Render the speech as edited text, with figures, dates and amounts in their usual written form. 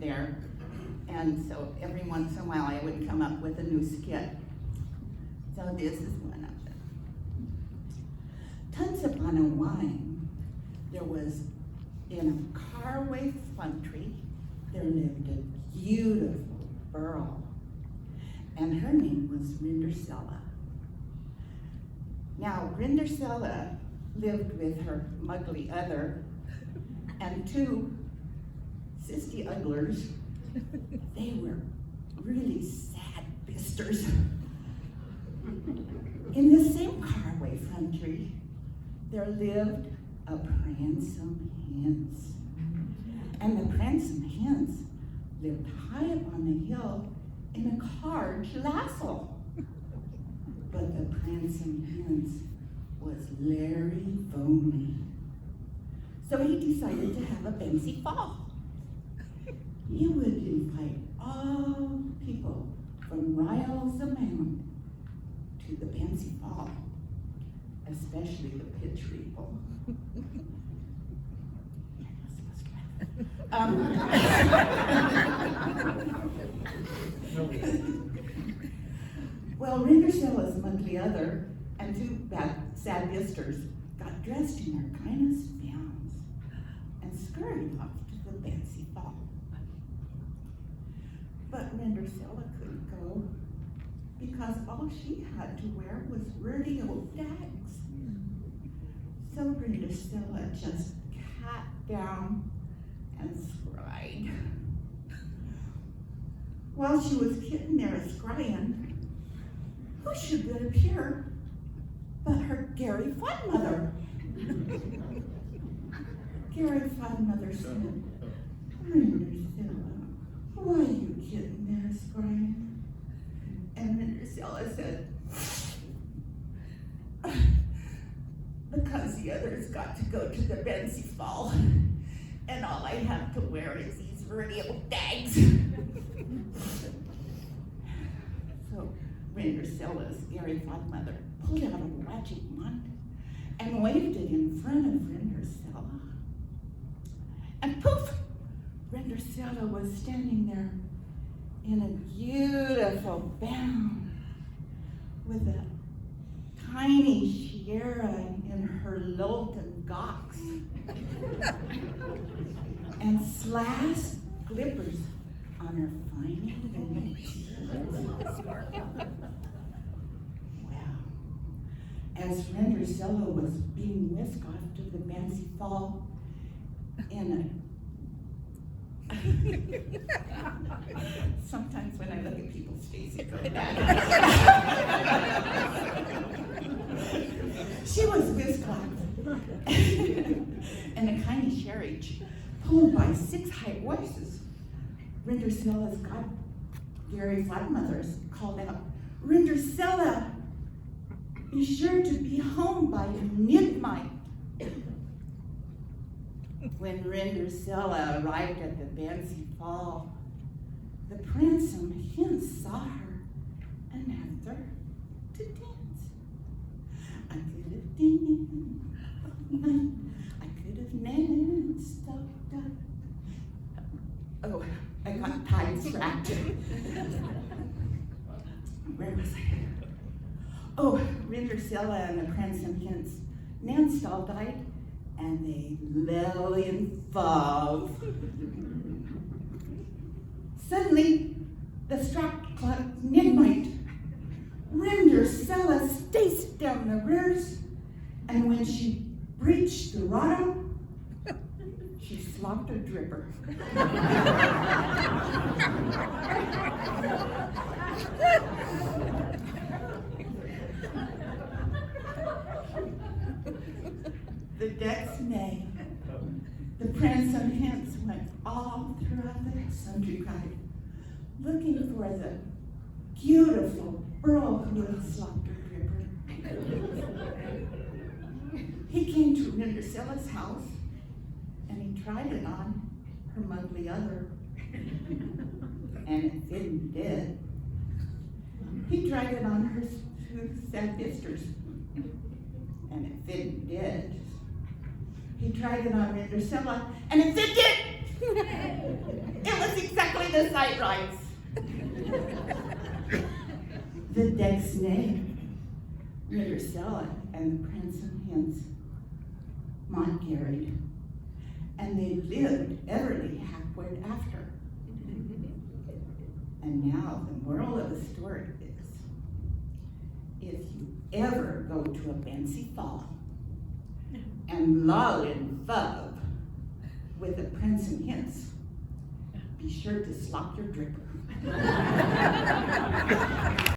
there. And so every once in a while I would come up with a new skit. So this is one of them. Once upon a while, there was in a caraway country, there lived a beautiful girl, and her name was Rindercella. Now, Rindercella lived with her muggly other and two sissy ugglers. They were really sad bisters. In the same caraway country, there lived a pransome hens. And the pransome hens lived high up on the hill in a carriage lasso. But the pransome hens was Larry Vonley. So he decided to have a fancy fall. He would invite all people from miles around to the fancy fall, especially the pitch people. Well, Rindercella's monthly other and two sad bisters got dressed in their finest gowns and scurried off to the fancy ball. But Rindercella couldn't go because all she had to wear was dirty old dags. So Rindercella just sat down and cried. While she was sitting there scrying, who should it appear but her Gary Fodmother? Gary Fodmother said, Rindercella, why are you sitting there scrying? And Rindercella said, because the others got to go to the fancy ball, and all I have to wear is these dirty old dags. So Rindercella's Gary Fodmother pulled out a magic wand and waved it in front of Rindercella. And poof! Rindercella was standing there in a beautiful gown with a tiny tiara in her Lolton gocks and slash clippers on her fine fingers. Well, as Rindercella was being whisked off to the fancy fall in a sometimes when I look at people's faces, it goes back. She was whisked off in a tiny carriage pulled by 6 high horses. Rindercella's Gary Fodmother's called out, Rindercella, be sure to be home by midnight. When Rindercella arrived at the fancy fall, the pransome hens saw her and asked her to dance. I could have danced all night, I could have danced all day. Oh, I got time distracted. Where was I? Oh, Rindercella and the pransome hens danced all night, and they fell in love. Suddenly, the struck clock midnight. Rindercella staced down the rears, and when she reached the rotto, she slopped a dripper. The next May, the pransome hens went all throughout the countryside looking for the beautiful girl who had slopped her dripper. He came to Rindercella's house and he tried it on her monthly other, and it didn't fit. He tried it on her two sad sisters, and it didn't fit. He tried it on Rindercella, and it did. It was exactly the sight rights. The Dexnay, Rindercella, and the Prince of Hens married, and they lived everly hapward after. And now the moral of the story is, if you ever go to a fancy ball and lull in love with the Prince and Hens, be sure to slop your dripper.